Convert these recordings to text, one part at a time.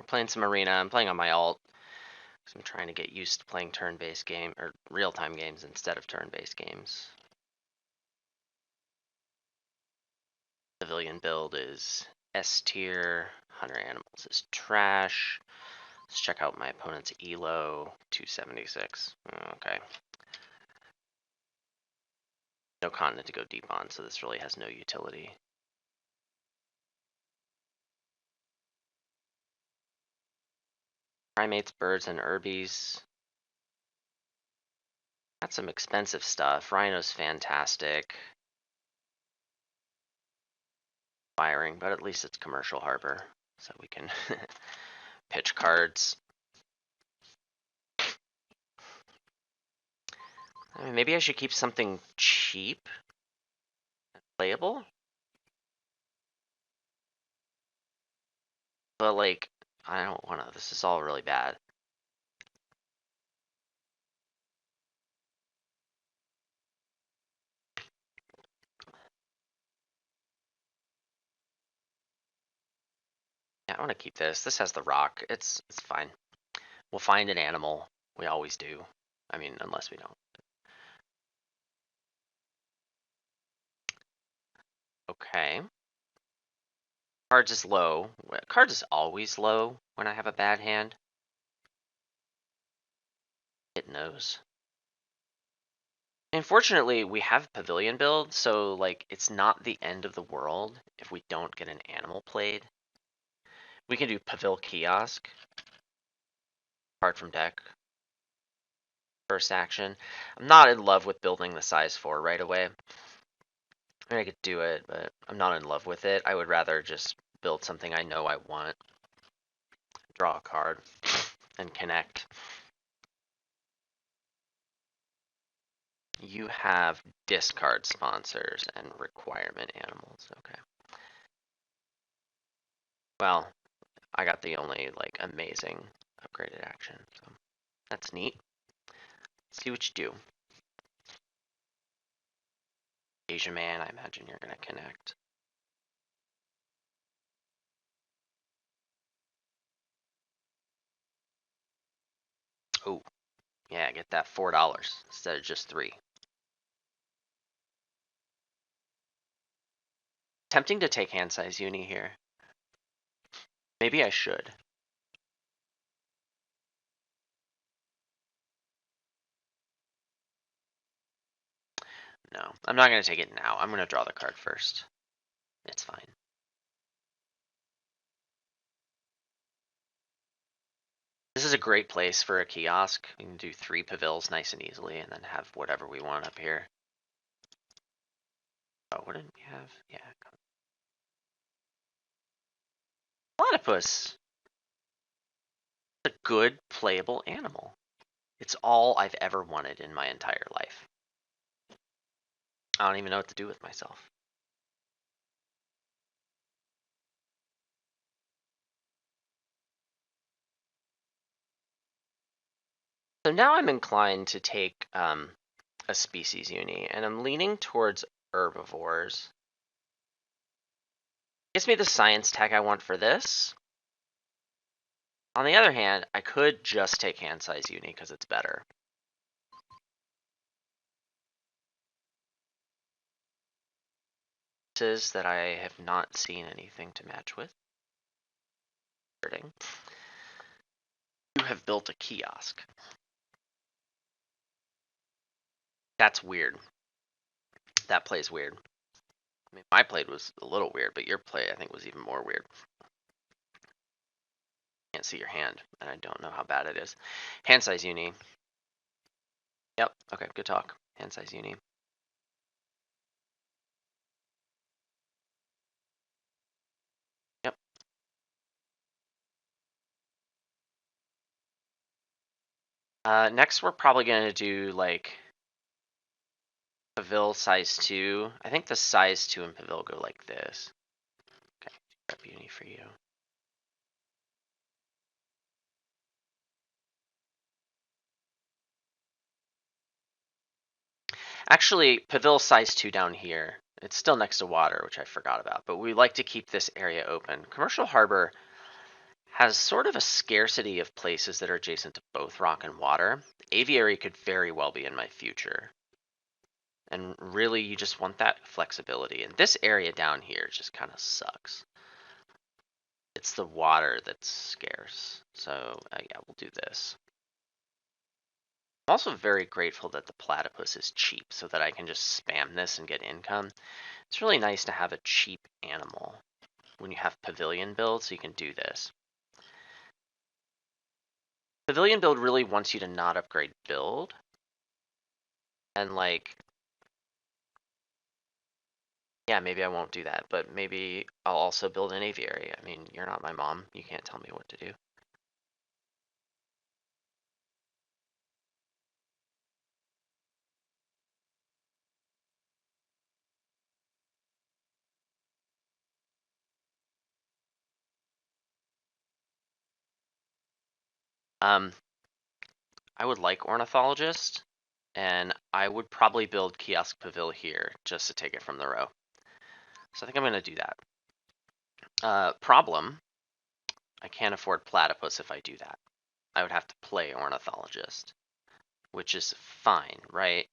playing some arena. I'm playing on my alt. I'm trying to get used to playing turn-based game or real-time games instead of turn-based games. Civilian build is S tier. Hunter animals is trash. Let's check out my opponent's elo. 276. Okay. No continent to go deep on, so this really has no utility. Primates, birds, and herbies. Got some expensive stuff. Rhino's fantastic. Firing, but at least it's commercial harbor, so we can pitch cards. I mean, maybe I should keep something cheap, playable. But like, I don't want to. This is all really bad. Yeah, I want to keep this. This has the rock. It's fine. We'll find an animal. We always do. I mean, unless we don't. Okay. Cards is low. Cards is always low when I have a bad hand. It knows. Unfortunately, we have pavilion build, so like it's not the end of the world if we don't get an animal played. We can do Pavil Kiosk. Card from deck. First action. I'm not in love with building the size 4 right away. I mean, I could do it, but I'm not in love with it. I would rather just build something I know I want. Draw a card and connect. You have discard sponsors and requirement animals. Okay. Well, I got the only like amazing upgraded action, so that's neat. Let's see what you do. Asia Man, I imagine you're gonna connect. Oh, yeah, get that $4 instead of just 3. Tempting to take hand size uni here. Maybe I should. No, I'm not going to take it now. I'm going to draw the card first. It's fine. This is a great place for a kiosk. We can do 3 pavils nice and easily and then have whatever we want up here. Oh, what did we have? Yeah. Platypus. It's a good playable animal. It's all I've ever wanted in my entire life. I don't even know what to do with myself. So now I'm inclined to take a species uni, and I'm leaning towards herbivores. Gives me the science tag I want for this. On the other hand, I could just take hand size uni because it's better. Is that I have not seen anything to match with. You have built a kiosk. That's weird. That play's weird. I mean, my play was a little weird, but your play, I think, was even more weird. Can't see your hand, and I don't know how bad it is. Hand size uni. Yep, okay, good talk. Hand size uni. Yep. Next, we're probably going to do, like, Pavil size 2. I think the size 2 and Pavil go like this. Okay, prep uni for you. Actually, Pavil size 2 down here. It's still next to water, which I forgot about, but we like to keep this area open. Commercial Harbor has sort of a scarcity of places that are adjacent to both rock and water. Aviary could very well be in my future. And really, you just want that flexibility. And this area down here just kind of sucks. It's the water that's scarce. So yeah, we'll do this. I'm also very grateful that the platypus is cheap so that I can just spam this and get income. It's really nice to have a cheap animal when you have pavilion build, so you can do this. Pavilion build really wants you to not upgrade build. And like, yeah, maybe I won't do that, but maybe I'll also build an aviary. I mean, you're not my mom. You can't tell me what to do. Um, I would like ornithologist, and I would probably build kiosk pavil here just to take it from the row. So I think I'm gonna do that. Problem, I can't afford platypus if I do that. I would have to play ornithologist, which is fine, right?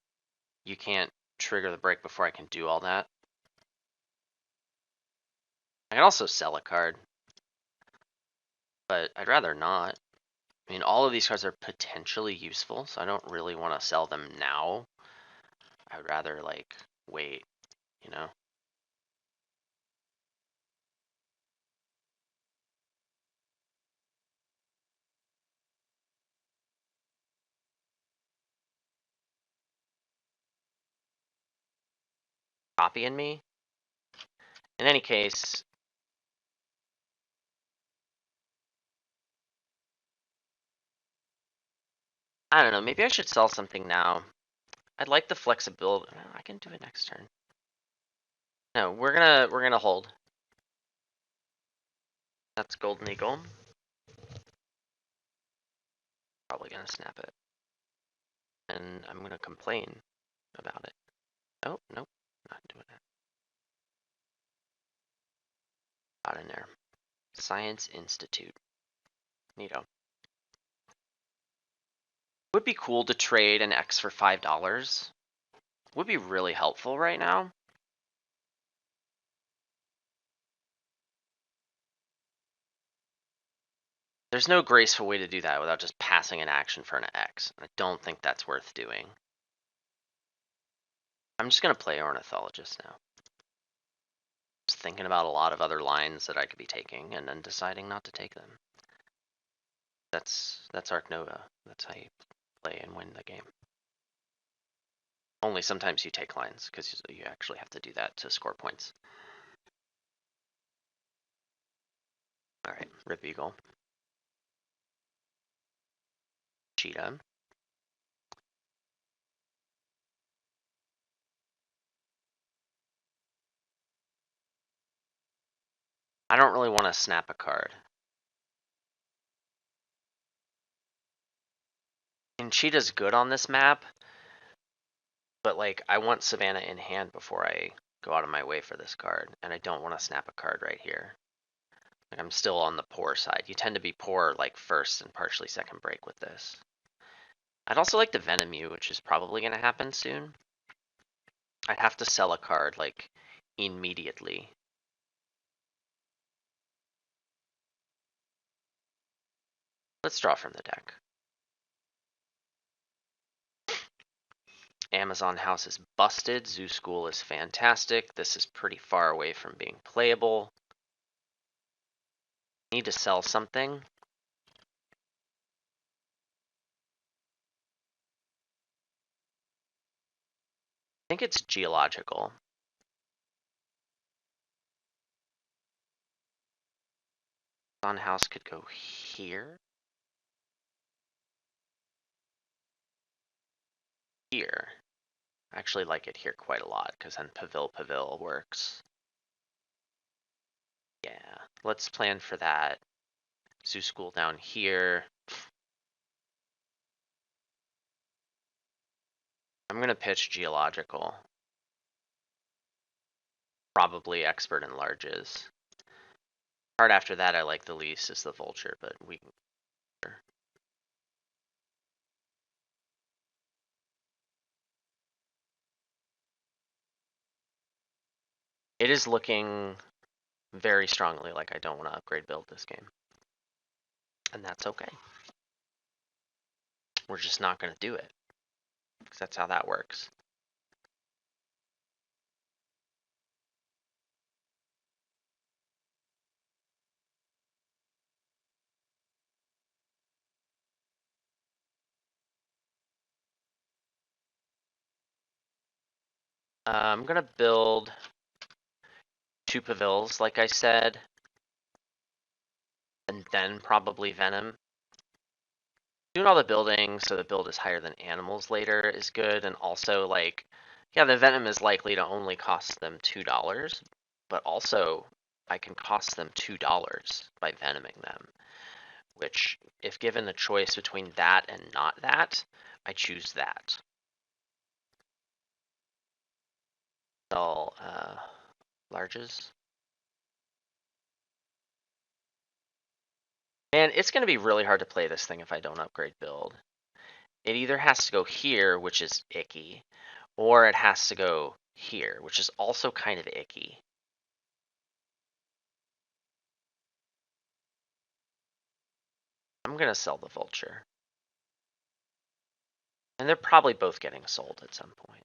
You can't trigger the break before I can do all that. I can also sell a card, but I'd rather not. I mean, all of these cards are potentially useful, so I don't really want to sell them now. I would rather, like, wait, you know? Copying me? In any case, I don't know, maybe I should sell something now. I'd like the flexibility. I can do it next turn. No, we're gonna hold. That's Golden Eagle. Probably gonna snap it. And I'm gonna complain about it. Oh, nope, not doing that. Got in there. Science Institute. Neato. Would be cool to trade an X for $5. Would be really helpful right now. There's no graceful way to do that without just passing an action for an X. I don't think that's worth doing. I'm just gonna play Ornithologist now. Just thinking about a lot of other lines that I could be taking and then deciding not to take them. That's Arc Nova. That's how you play and win the game. Only sometimes you take lines, because you actually have to do that to score points. Alright, Rip Eagle. Cheetah. I don't really want to snap a card. And Cheetah's good on this map, but like I want Savannah in hand before I go out of my way for this card, and I don't want to snap a card right here. Like I'm still on the poor side. You tend to be poor like first and partially second break with this. I'd also like to Venom you, which is probably going to happen soon. I'd have to sell a card like immediately. Let's draw from the deck. Amazon House is busted. Zoo School is fantastic. This is pretty far away from being playable. Need to sell something. I think it's geological. Amazon House could go here. Here. I actually like it here quite a lot because then Pavil works. Yeah, let's plan for that. Zoo School down here. I'm gonna pitch geological. Probably expert in larges. Card after that I like the least is the Vulture, but we can. It is looking very strongly like I don't want to upgrade build this game. And that's okay. We're just not going to do it. Because that's how that works. I'm going to build 2 Pavils, like I said. And then probably Venom. Doing all the building so the build is higher than animals later is good. And also, like, yeah, the Venom is likely to only cost them $2. But also, I can cost them $2 by Venoming them. Which, if given the choice between that and not that, I choose that. All larges. And it's going to be really hard to play this thing if I don't upgrade build. It either has to go here, which is icky, or it has to go here, which is also kind of icky. I'm going to sell the Vulture. And they're probably both getting sold at some point.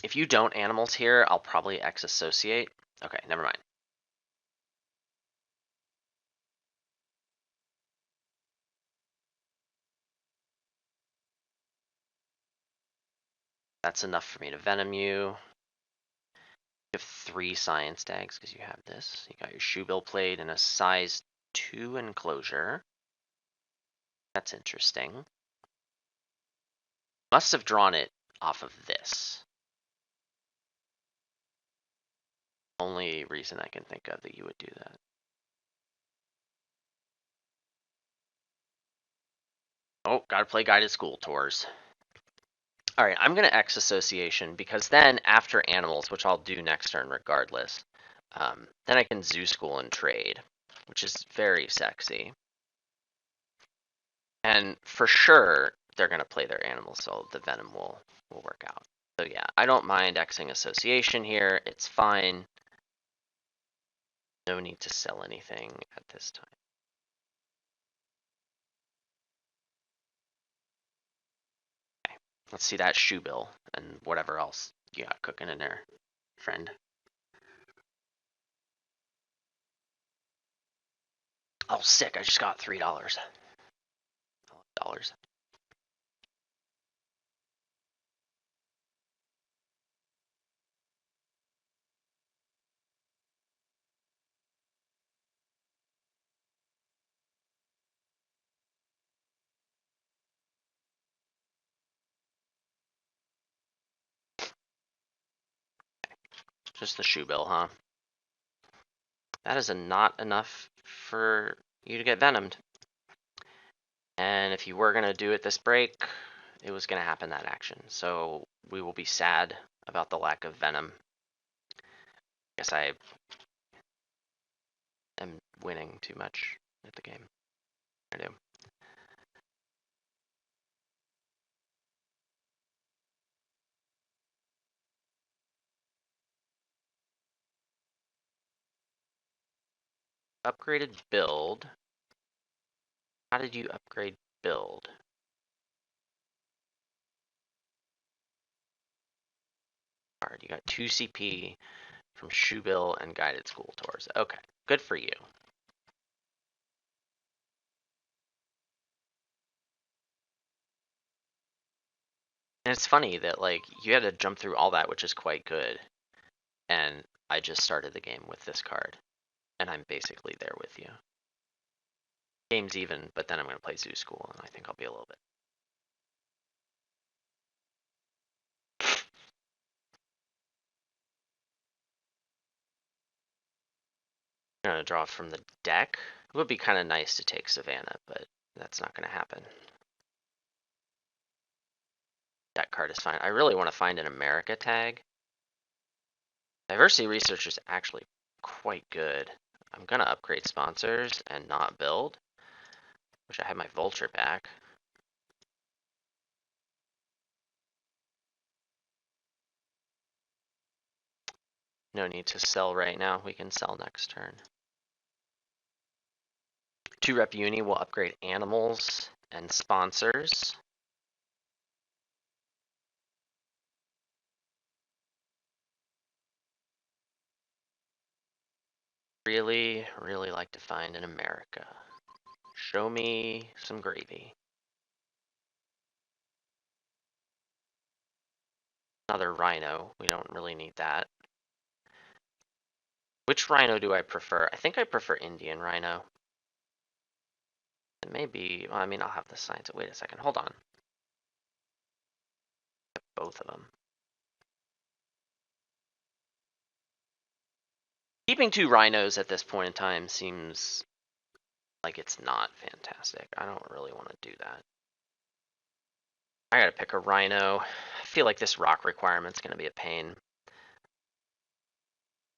If you don't animals here, I'll probably X-associate. Okay, never mind. That's enough for me to Venom you. You have 3 Science Tags because you have this. You got your Shoebill Plate and a size 2 enclosure. That's interesting. Must have drawn it off of this. Only reason I can think of that you would do that. Oh, gotta play guided school tours. All right, I'm gonna X association because then after animals, which I'll do next turn regardless, then I can zoo school and trade, which is very sexy. And for sure, they're gonna play their animals, so the venom will work out. So yeah, I don't mind Xing association here. It's fine. No need to sell anything at this time. Okay, let's see that shoe bill and whatever else you got cooking in there, friend. Oh, sick! I just got $3. Dollars. Just the shoe bill, huh? That is not enough for you to get venomed. And if you were gonna do it this break, it was gonna happen that action. So we will be sad about the lack of venom. Guess I am winning too much at the game. I do. Upgraded build. How did you upgrade build? Alright, you got 2 CP from Shoebill and Guided School Tours. Okay, good for you. And it's funny that like you had to jump through all that, which is quite good. And I just started the game with this card. And I'm basically there with you. Game's even, but then I'm going to play Zoo School, and I think I'll be a little bit. I'm going to draw from the deck. It would be kind of nice to take Savannah, but that's not going to happen. That card is fine. I really want to find an America tag. Diversity research is actually quite good. I'm gonna upgrade sponsors and not build. Wish I had my vulture back. No need to sell right now. We can sell next turn. 2-rep uni will upgrade animals and sponsors. Really, really like to find in America. Show me some gravy. Another rhino. We don't really need that. Which rhino do I prefer? I think I prefer Indian rhino. It may be, well, I mean, I'll have the science. Wait a second, hold on. Both of them. Keeping 2 rhinos at this point in time seems like it's not fantastic. I don't really want to do that. I gotta pick a rhino. I feel like this rock requirement's gonna be a pain.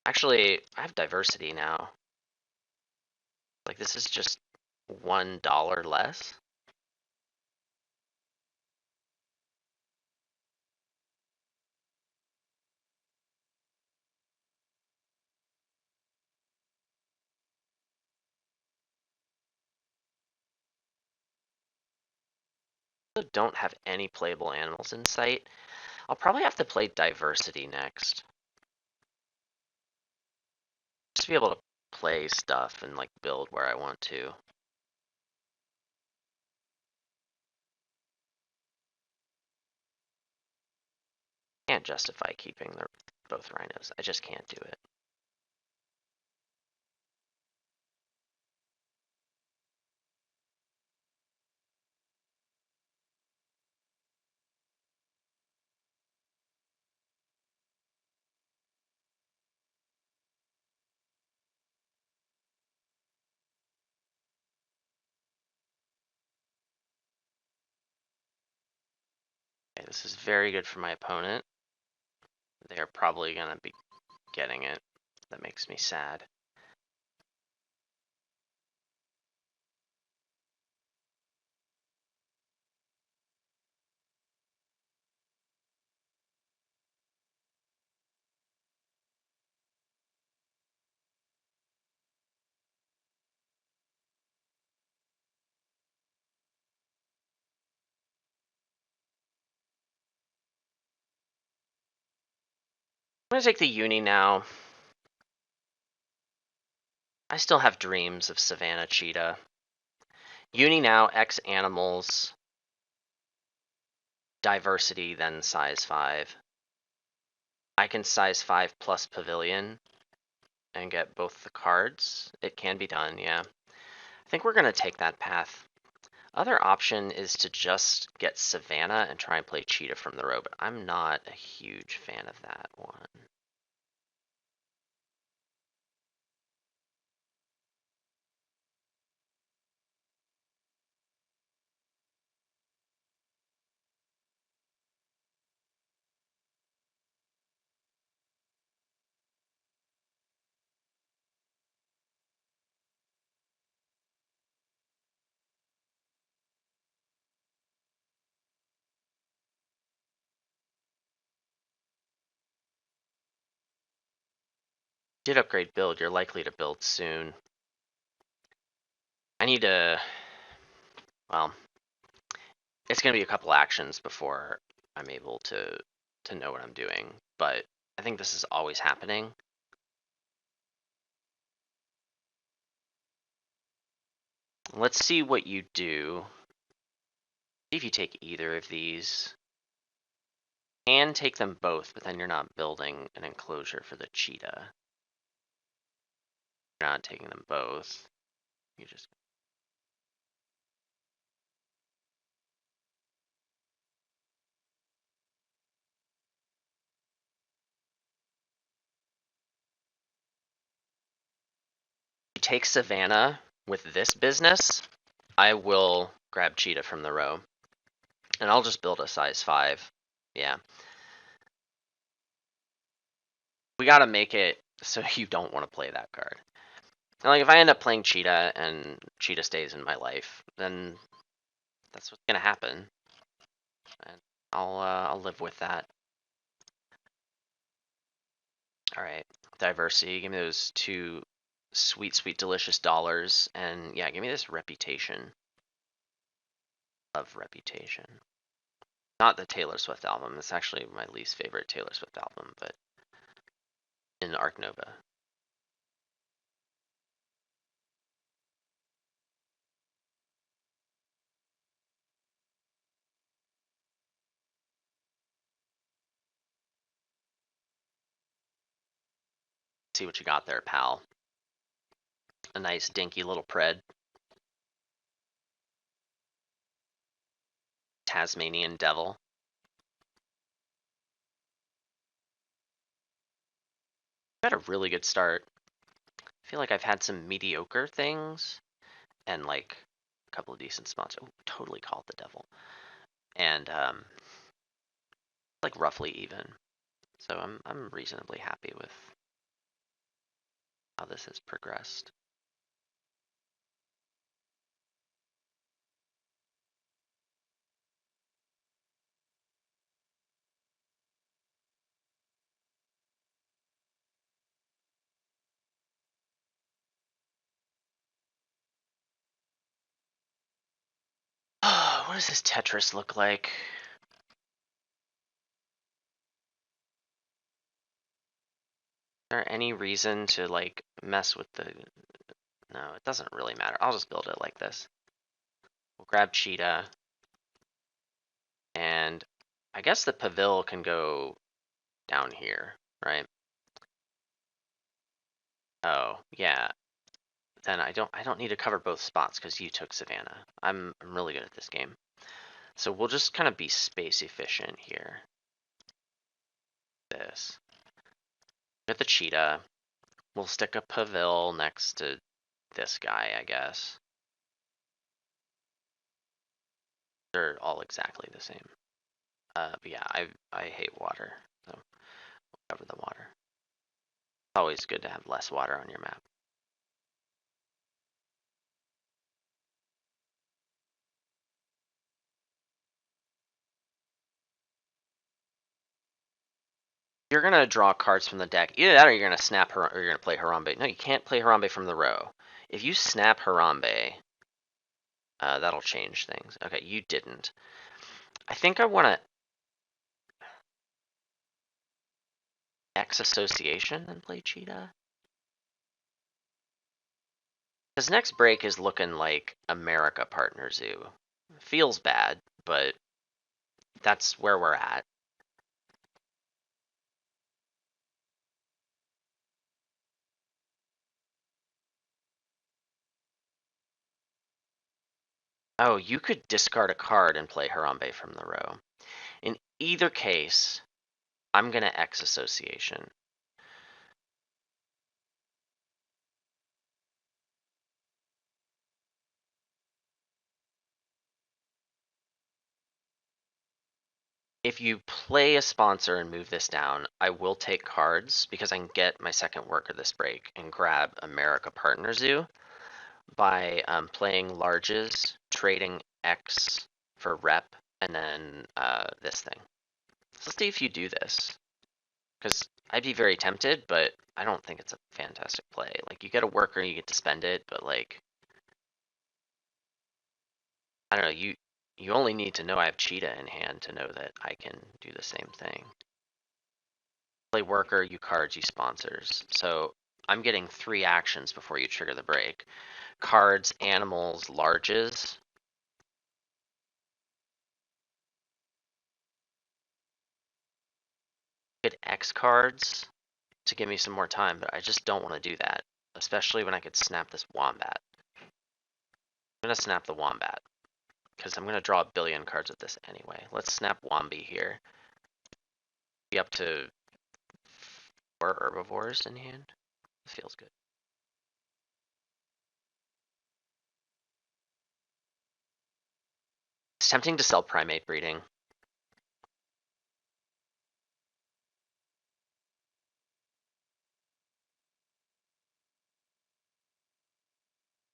Actually, I have diversity now. Like, this is just $1 less. I don't have any playable animals in sight. I'll probably have to play diversity next. Just to be able to play stuff and like build where I want to. Can't justify keeping both rhinos. I just can't do it. Okay, this is very good for my opponent. They're probably gonna be getting it. That makes me sad. I'm gonna take the uni now. I still have dreams of Savannah Cheetah. Uni now, X animals, diversity, then size 5. I can size 5 plus pavilion and get both the cards. It can be done, yeah. I think we're gonna take that path. Other option is to just get Savannah and try and play Cheetah from the row, but I'm not a huge fan of that one. Did upgrade build, you're likely to build soon. I need to, well, it's gonna be a couple actions before I'm able to know what I'm doing, but I think this is always happening. Let's see what you do. See if you take either of these. And take them both, but then you're not building an enclosure for the cheetah. You're not taking them both. You just take Savannah with this business. I will grab cheetah from the row. And I'll just build a size 5. Yeah. We gotta make it so you don't want to play that card. And like if I end up playing Cheetah and Cheetah stays in my life, then that's what's gonna happen. And I'll live with that. All right, diversity. Give me those 2 sweet, sweet, delicious dollars, and yeah, give me this reputation. Love reputation. Not the Taylor Swift album. It's actually my least favorite Taylor Swift album, but in Arc Nova. See what you got there, pal. A nice dinky little pred. Tasmanian devil. Got a really good start. I feel like I've had some mediocre things and like a couple of decent spots. Oh, totally called the devil. And like roughly even. So I'm reasonably happy with how this has progressed. What does this Tetris look like? Is there any reason to like mess with the... No, it doesn't really matter. I'll just build it like this. We'll grab Cheetah. And I guess the Pavil can go down here, right? Oh, yeah. Then I don't need to cover both spots because you took Savannah. I'm really good at this game. So we'll just kind of be space efficient here. This. Get the Cheetah. We'll stick a Pavil next to this guy, I guess. They're all exactly the same. But yeah, I hate water, so we'll cover the water. It's always good to have less water on your map. You're gonna draw cards from the deck. Either that or you're gonna snap or you're gonna play Harambe. No, you can't play Harambe from the row. If you snap Harambe, that'll change things. Okay, you didn't. I think I want to X Association and play Cheetah. His next break is looking like America Partner Zoo. Feels bad, but that's where we're at. Oh, you could discard a card and play Harambe from the row. In either case, I'm gonna X Association. If you play a sponsor and move this down, I will take cards because I can get my second worker this break and grab America Partner Zoo by playing larges, trading X for rep, and then this thing. So let's see if you do this. Because I'd be very tempted, but I don't think it's a fantastic play. Like, you get a worker, you get to spend it, but like, I don't know, you only need to know I have Cheetah in hand to know that I can do the same thing. Play worker, you cards, you sponsors. So I'm getting 3 actions before you trigger the break. Cards, animals, larges. Get X cards to give me some more time, but I just don't want to do that. Especially when I could snap this Wombat. I'm going to snap the Wombat. Because I'm going to draw a billion cards with this anyway. Let's snap Wombi here. Be up to 4 herbivores in hand. Feels good. It's tempting to sell primate breeding.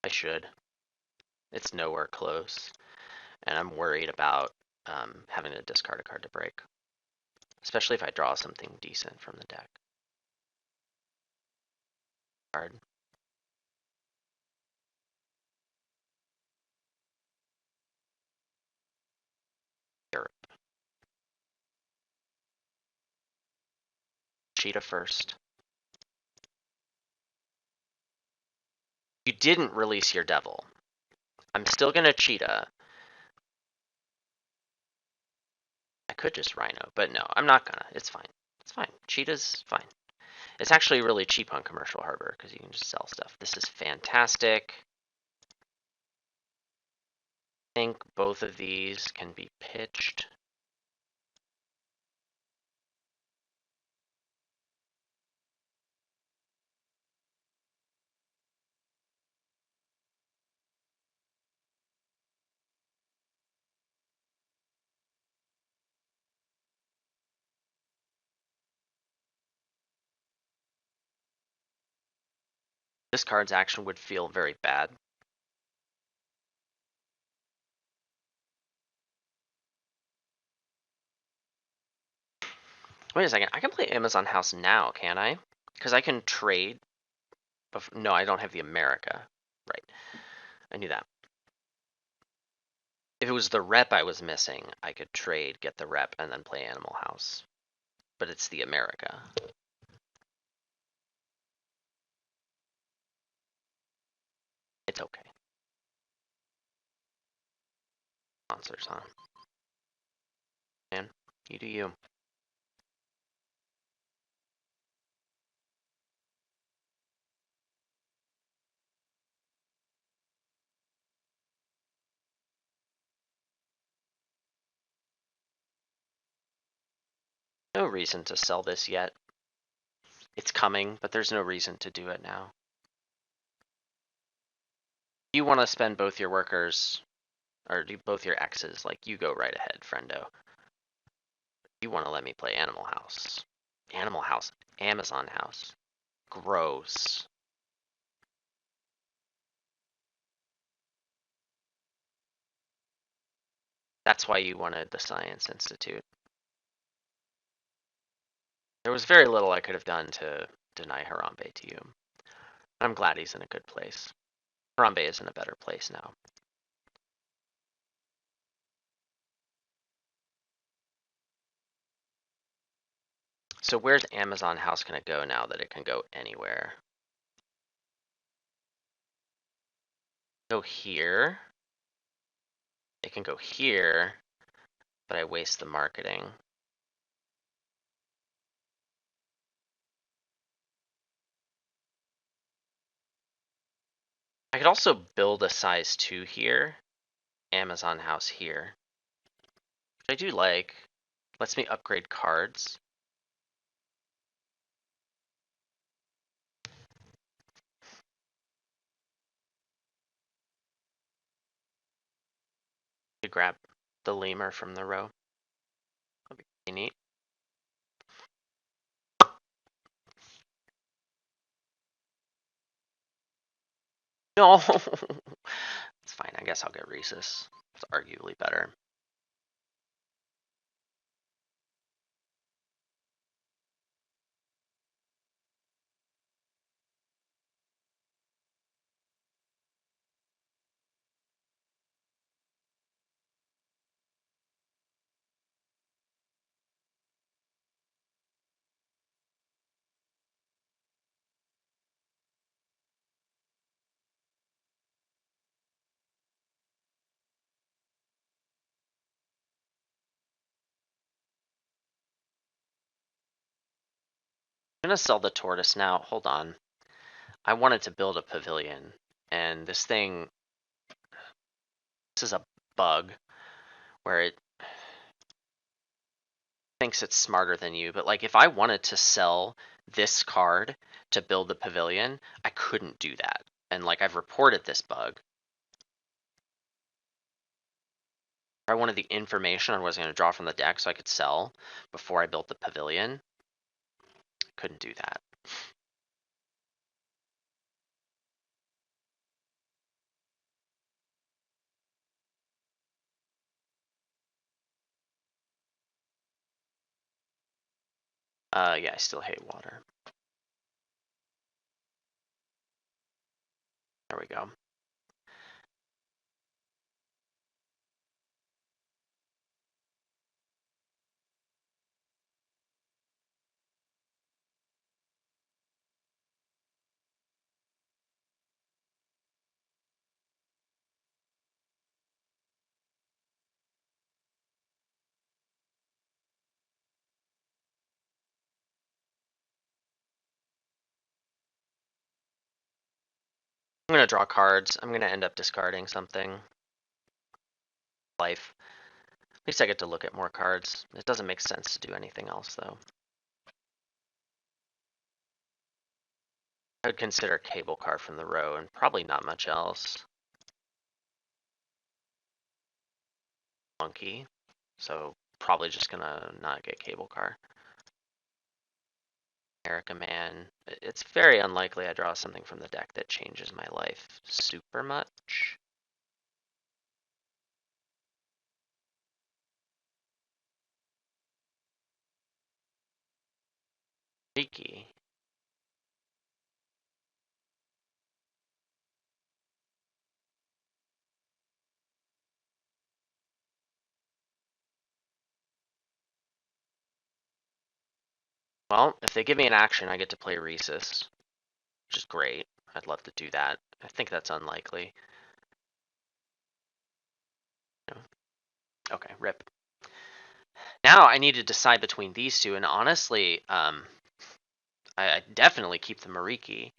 I should. It's nowhere close. And I'm worried about having to discard a card to break. Especially if I draw something decent from the deck. Card. Europe. Cheetah first. You didn't release your devil. I'm still gonna cheetah. I could just rhino, but no, I'm not gonna. It's fine. It's fine. Cheetah's fine. It's actually really cheap on commercial harbor because you can just sell stuff. This is fantastic. I think both of these can be pitched. This card's action would feel very bad. Wait a second, I can play Amazon House now, can I? Because I can trade. No, I don't have the America. Right, I knew that. If it was the rep I was missing, I could trade, get the rep, and then play Animal House. But it's the America. It's okay. Sponsors, huh? Man, you do you. No reason to sell this yet. It's coming, but there's no reason to do it now. You want to spend both your workers, or do both your X's, like, you go right ahead, friendo. You want to let me play Animal House. Animal House. Amazon House. Gross. That's why you wanted the Science Institute. There was very little I could have done to deny Harambe to you. I'm glad he's in a good place. Harambe is in a better place now. So where's Amazon House gonna go now that it can go anywhere? Go here. It can go here, but I waste the marketing. I could also build a size 2 here. Amazon House here. Which I do like. Lets me upgrade cards. To grab the lemur from the row. That'd be pretty neat. No! It's fine, I guess I'll get Rhesus. It's arguably better. I'm gonna sell the tortoise now. Hold on. I wanted to build a pavilion, and this is a bug where it thinks it's smarter than you. But like, if I wanted to sell this card to build the pavilion, I couldn't do that. And like, I've reported this bug. If I wanted the information on what I was going to draw from the deck so I could sell before I built the pavilion, couldn't do that. Yeah, I still hate water. There we go. I'm gonna draw cards. I'm gonna end up discarding something. Life. At least I get to look at more cards. It doesn't make sense to do anything else, though. I would consider Cable Car from the row, and probably not much else. Monkey. So probably just gonna not get Cable Car. Erica Man. It's very unlikely I draw something from the deck that changes my life super much. Cheeky. Well, if they give me an action, I get to play Rhesus, which is great. I'd love to do that. I think that's unlikely. No. Okay, rip. Now I need to decide between these two, and honestly, I definitely keep the Mariki.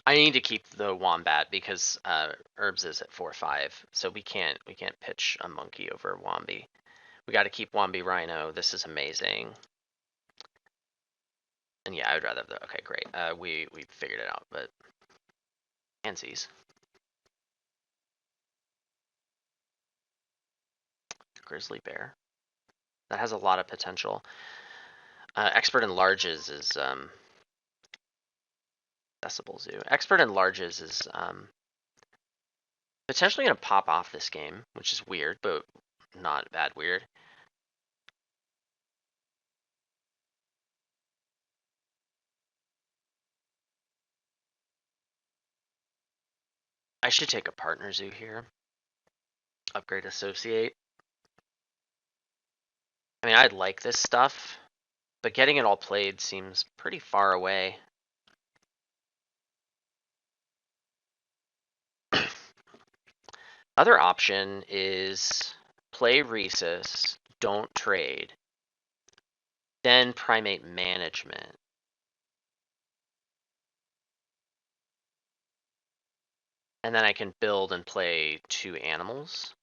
I need to keep the Wombat because Herbs is at 4/5, so we can't pitch a monkey over Wombi. We got to keep Wombi Rhino. This is amazing. And yeah, I would rather the okay, great. We figured it out, but pansies. Grizzly Bear. That has a lot of potential. Expert in Larges is Decibel Zoo. Expert in Larges is potentially gonna pop off this game, which is weird, but not bad weird. I should take a Partner Zoo here. Upgrade Associate. I mean, I'd like this stuff, but getting it all played seems pretty far away. Other option is play Rhesus, don't trade, then Primate Management. And then I can build and play 2 animals.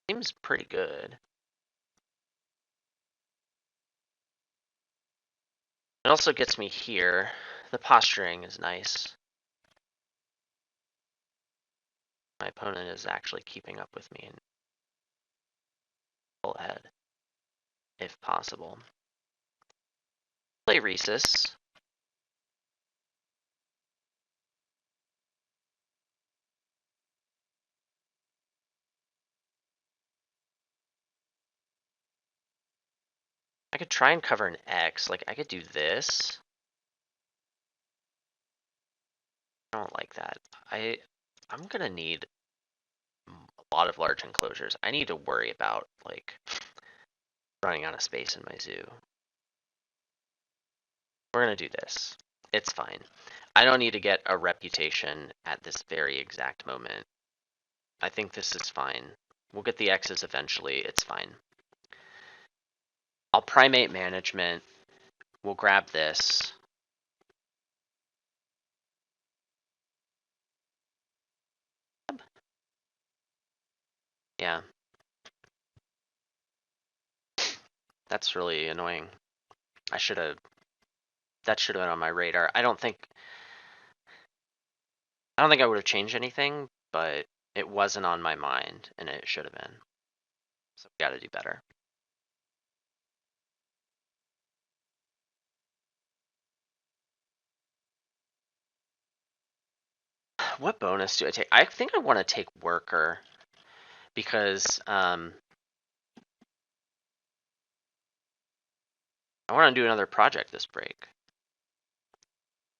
Seems pretty good. It also gets me here. The posturing is nice. My opponent is actually keeping up with me and pull ahead, if possible. Play Rhesus. I could try and cover an X. Like, I could do this. I don't like that. I'm gonna need a lot of large enclosures. I need to worry about, like, running out of space in my zoo. We're gonna do this. It's fine. I don't need to get a reputation at this very exact moment. I think this is fine. We'll get the X's eventually. It's fine. I'll Primate Management. We'll grab this. Yeah. That's really annoying. That should have been on my radar. I don't think I would have changed anything, but it wasn't on my mind, and it should have been. So we gotta do better. What bonus do I take? I think I want to take worker because I want to do another project this break.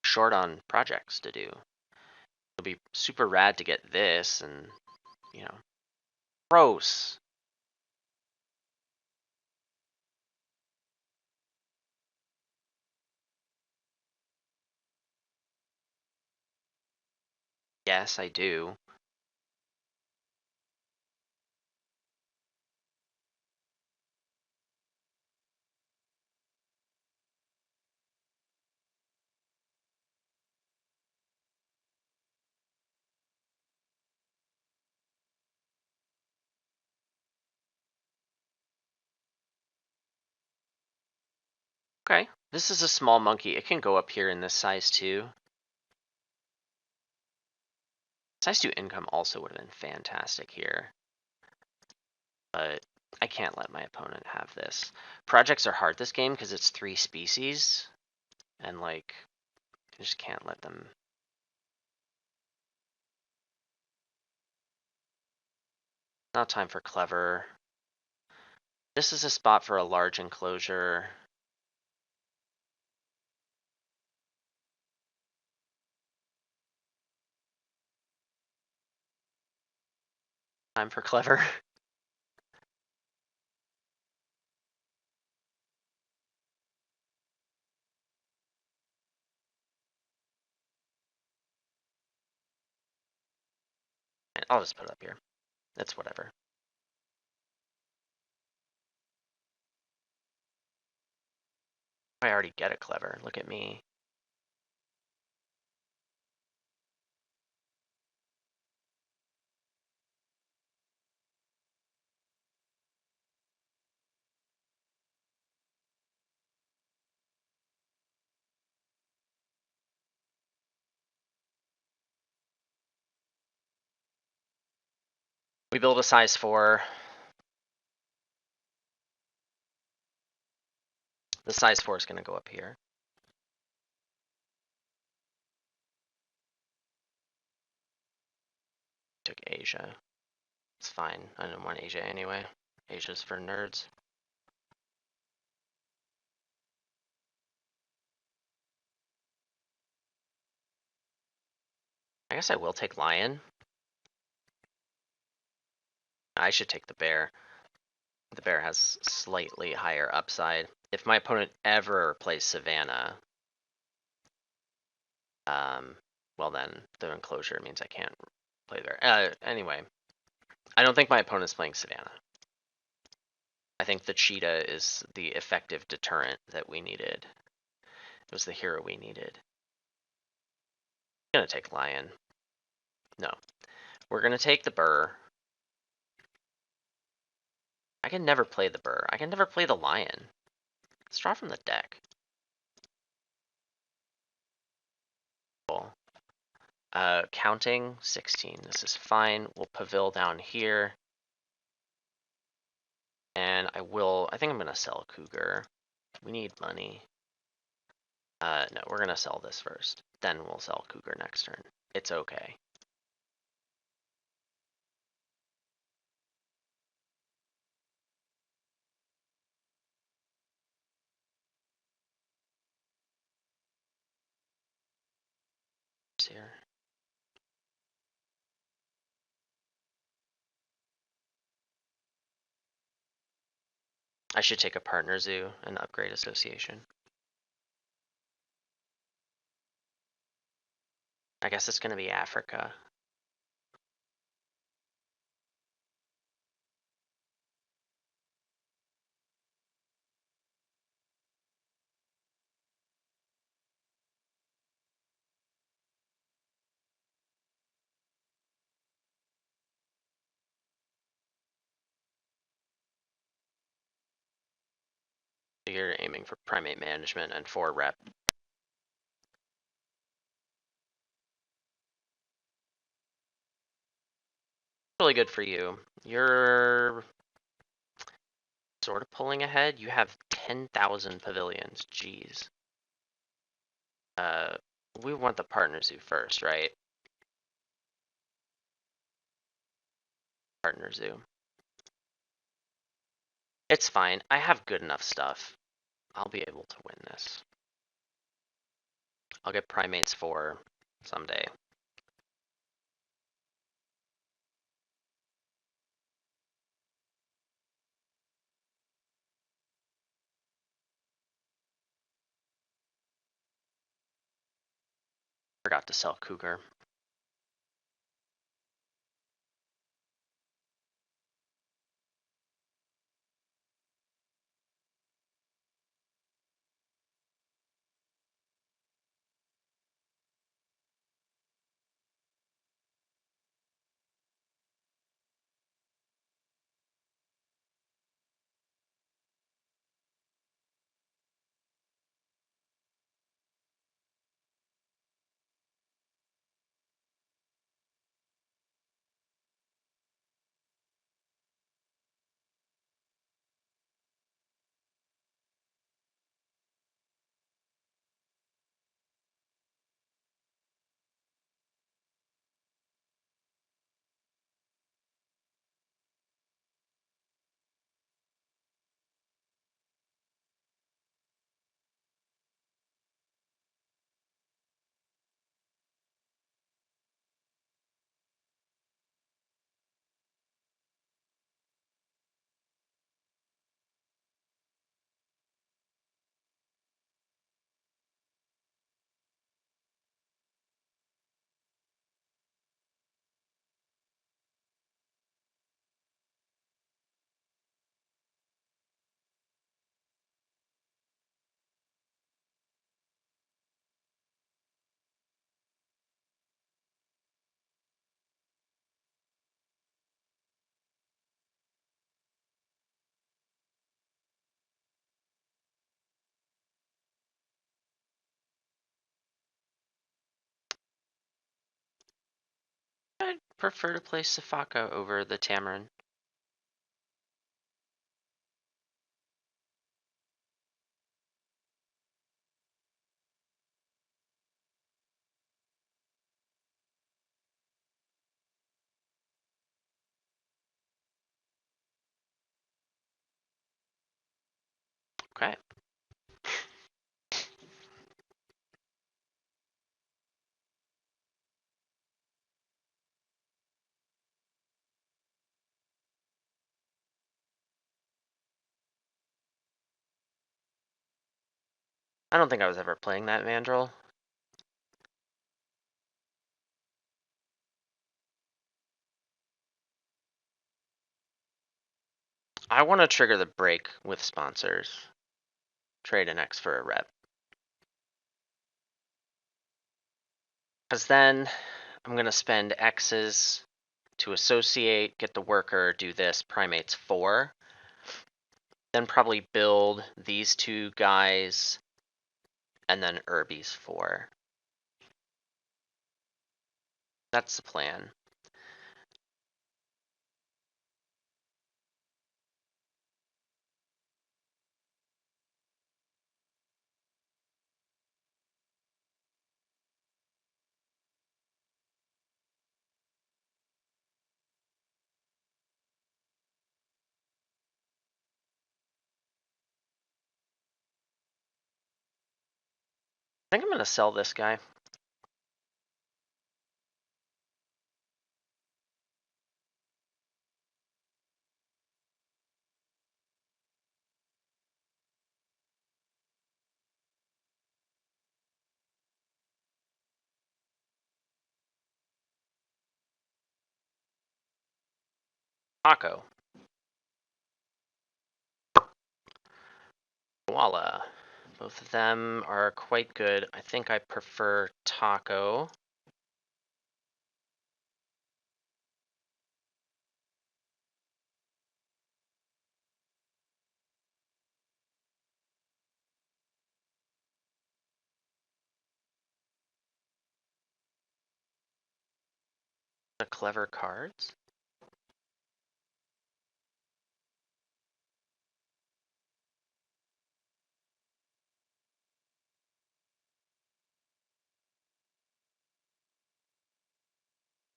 Short on projects to do. It'll be super rad to get this and, you know, gross. Yes, I do. Okay, this is a small monkey. It can go up here in this size too. Size 2 income also would have been fantastic here. But I can't let my opponent have this. Projects are hard this game because it's 3 species. And like, I just can't let them. Not time for clever. This is a spot for a large enclosure. Time for clever. I'll just put it up here. It's whatever. I already get a clever. Look at me. We build a size 4. The size 4 is going to go up here. Took Asia. It's fine. I didn't want Asia anyway. Asia's for nerds. I guess I will take lion. I should take the bear. The bear has slightly higher upside. If my opponent ever plays Savannah, well then the enclosure means I can't play bear. Anyway, I don't think my opponent's playing Savannah. I think the cheetah is the effective deterrent that we needed. It was the hero we needed. I'm gonna take lion. No. We're gonna take the burr. I can never play the burr. I can never play the lion. Let's draw from the deck. Cool. Counting 16. This is fine. We'll pavil down here. And I think I'm gonna sell Cougar. We need money. No, we're gonna sell this first. Then we'll sell Cougar next turn. It's okay. Here. I should take a partner zoo and upgrade association. I guess it's gonna be Africa. So you're aiming for primate management and 4 rep. Really good for you. You're sort of pulling ahead. You have 10,000 pavilions. Jeez. We want the partner zoo first, right? Partner Zoo. It's fine. I have good enough stuff. I'll be able to win this. I'll get Primates 4 someday. Forgot to sell Cougar. I'd prefer to play Safaka over the Tamarin. Okay. I don't think I was ever playing that Mandrill. I want to trigger the break with sponsors. Trade an X for a rep. Because then I'm going to spend X's to associate, get the worker, do this, Primates 4. Then probably build these two guys, and then Irby's 4. That's the plan. I think I'm going to sell this guy. Taco. Voila. Both of them are quite good. I think I prefer Taco. The clever cards.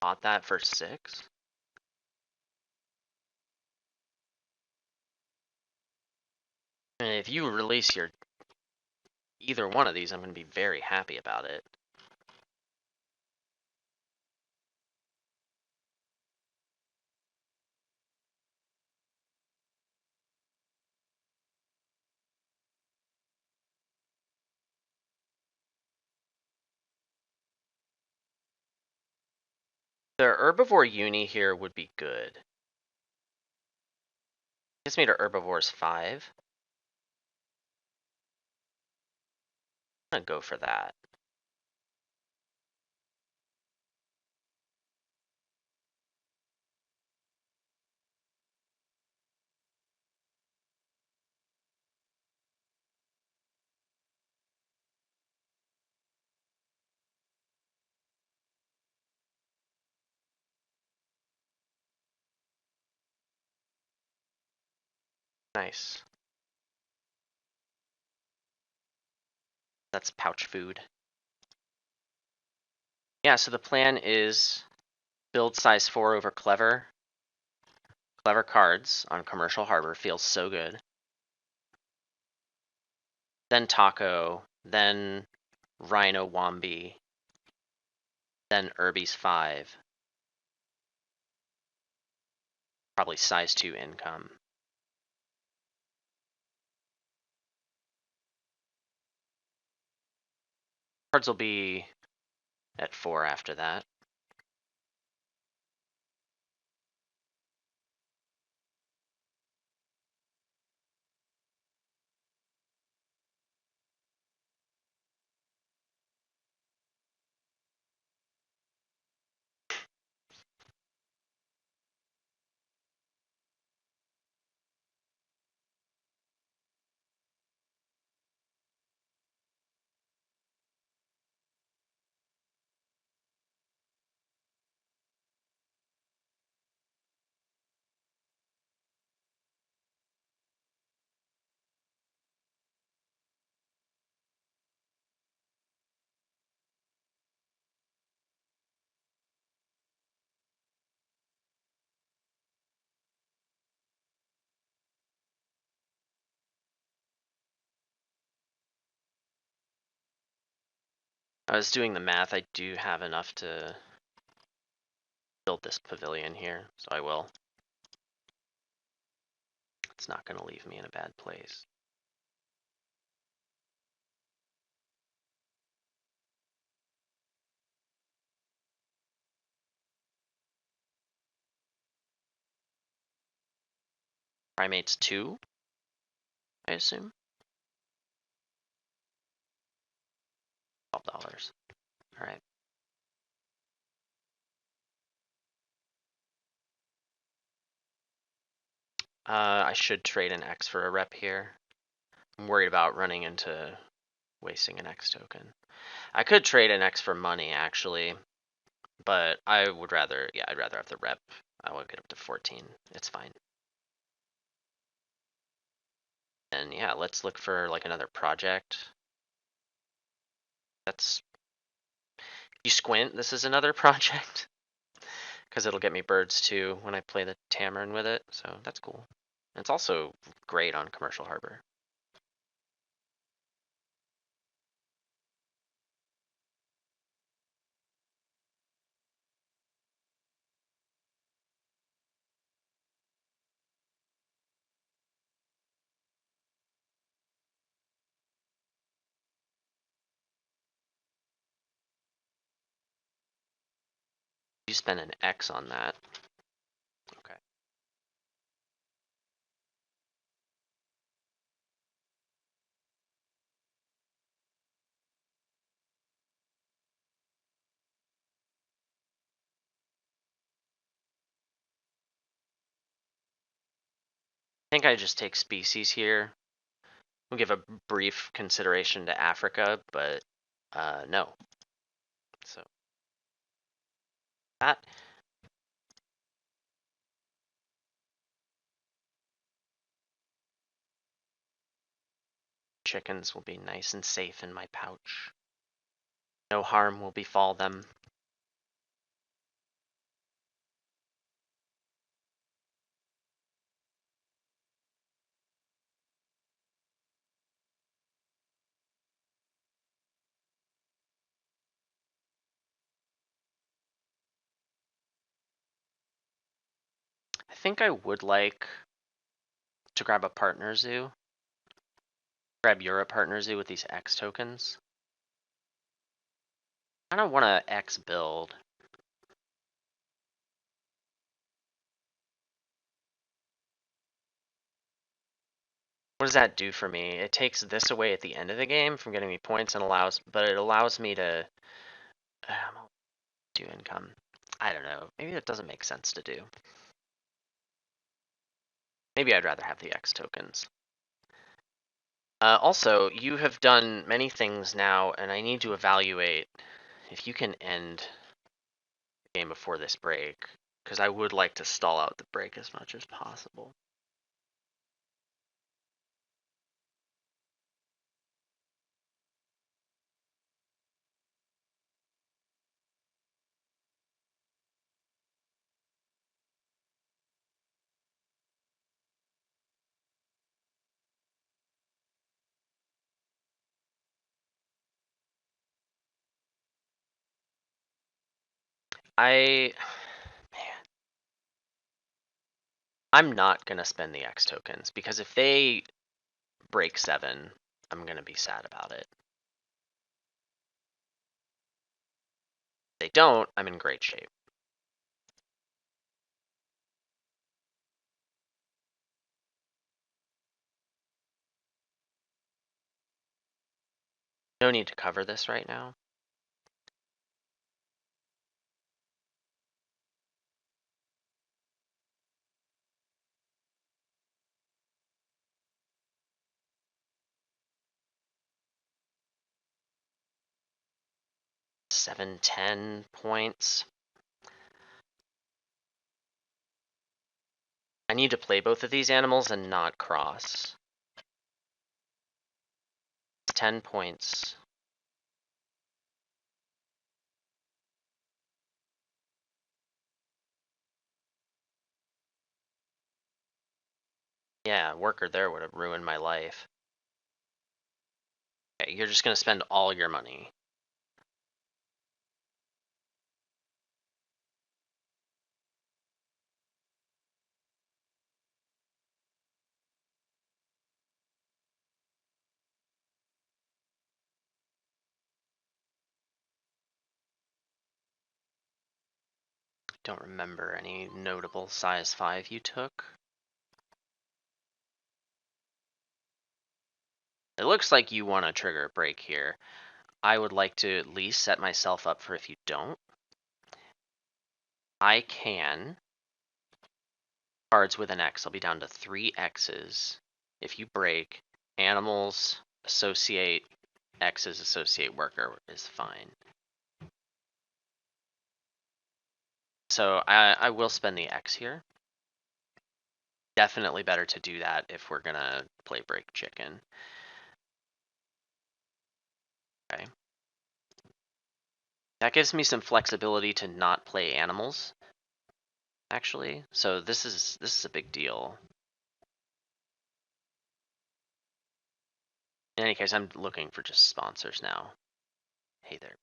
Bought that for 6. And if you release your either one of these, I'm going to be very happy about it. The herbivore uni here would be good. Gets me to herbivores 5. I'm going to go for that. Nice. That's pouch food. Yeah, so the plan is build size 4 over clever. Clever cards on Commercial Harbor feels so good. Then Taco, then Rhino Wombi, then Irby's 5. Probably size 2 income. Cards will be at 4 after that. I was doing the math. I do have enough to build this pavilion here, so I will. It's not going to leave me in a bad place. Primates 2, I assume. $12. All right. I should trade an X for a rep here. I'm worried about running into wasting an X token. I could trade an X for money, actually, but I would rather, yeah, I'd rather have the rep. I will get up to 14. It's fine. And yeah, let's look for like another project. That's, you squint, this is another project. Because it'll get me birds too when I play the Tamarin with it, so that's cool. It's also great on Commercial Harbor. You spend an X on that. Okay. I think I just take species here. We'll give a brief consideration to Africa, but no. So that chickens will be nice and safe in my pouch. No harm will befall them. think I would like to grab a partner zoo. Grab your partner zoo with these X tokens. I don't want to X build. What does that do for me? It takes this away at the end of the game from getting me points and but it allows me to do income. I don't know. Maybe that doesn't make sense to do. Maybe I'd rather have the X tokens. Also, you have done many things now, and I need to evaluate if you can end the game before this break, because I would like to stall out the break as much as possible. I'm not gonna spend the X tokens, because if they break 7, I'm gonna be sad about it. If they don't, I'm in great shape. No need to cover this right now. Seven, 10 points. I need to play both of these animals and not cross. 10 points. Yeah, worker there would have ruined my life. Okay, you're just gonna spend all your money. Don't remember any notable size 5 you took. It looks like you want to trigger a break here. I would like to at least set myself up for if you don't. I can. Cards with an X. I'll be down to 3 X's. If you break, animals associate X's associate worker is fine. So I will spend the X here. Definitely better to do that if we're gonna play break chicken. Okay. That gives me some flexibility to not play animals, actually. So this is a big deal. In any case, I'm looking for just sponsors now. Hey there.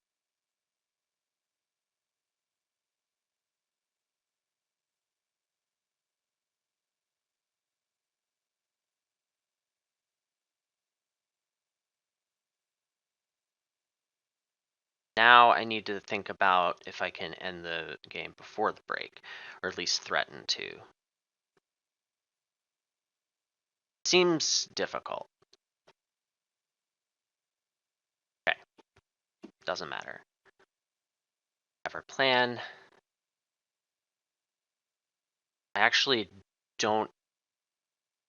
Now I need to think about if I can end the game before the break, or at least threaten to. Seems difficult. Okay, doesn't matter. Have our plan. I actually don't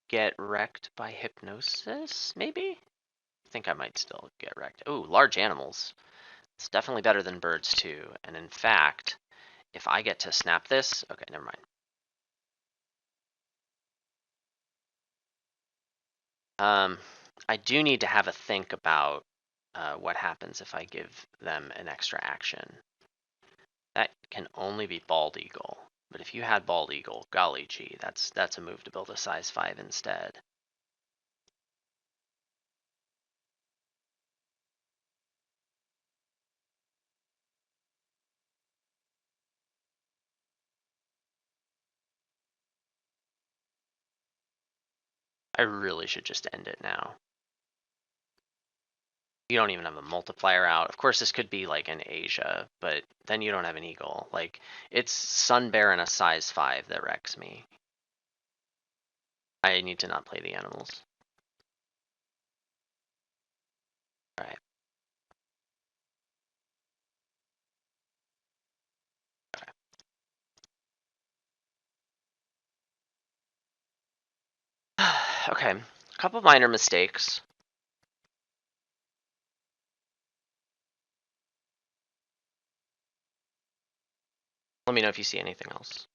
get wrecked by hypnosis, maybe? I think I might still get wrecked. Oh, large animals. It's definitely better than birds too. And in fact, if I get to snap this, okay, never mind. I do need to have a think about what happens if I give them an extra action. That can only be bald eagle. But if you had bald eagle, golly gee, that's a move to build a size 5 instead. I really should just end it now. You don't even have a multiplier out. Of course, this could be like in Asia, but then you don't have an eagle. Like, it's Sun Bear and a size 5 that wrecks me. I need to not play the animals. Alright. Okay, a couple minor mistakes. Let me know if you see anything else.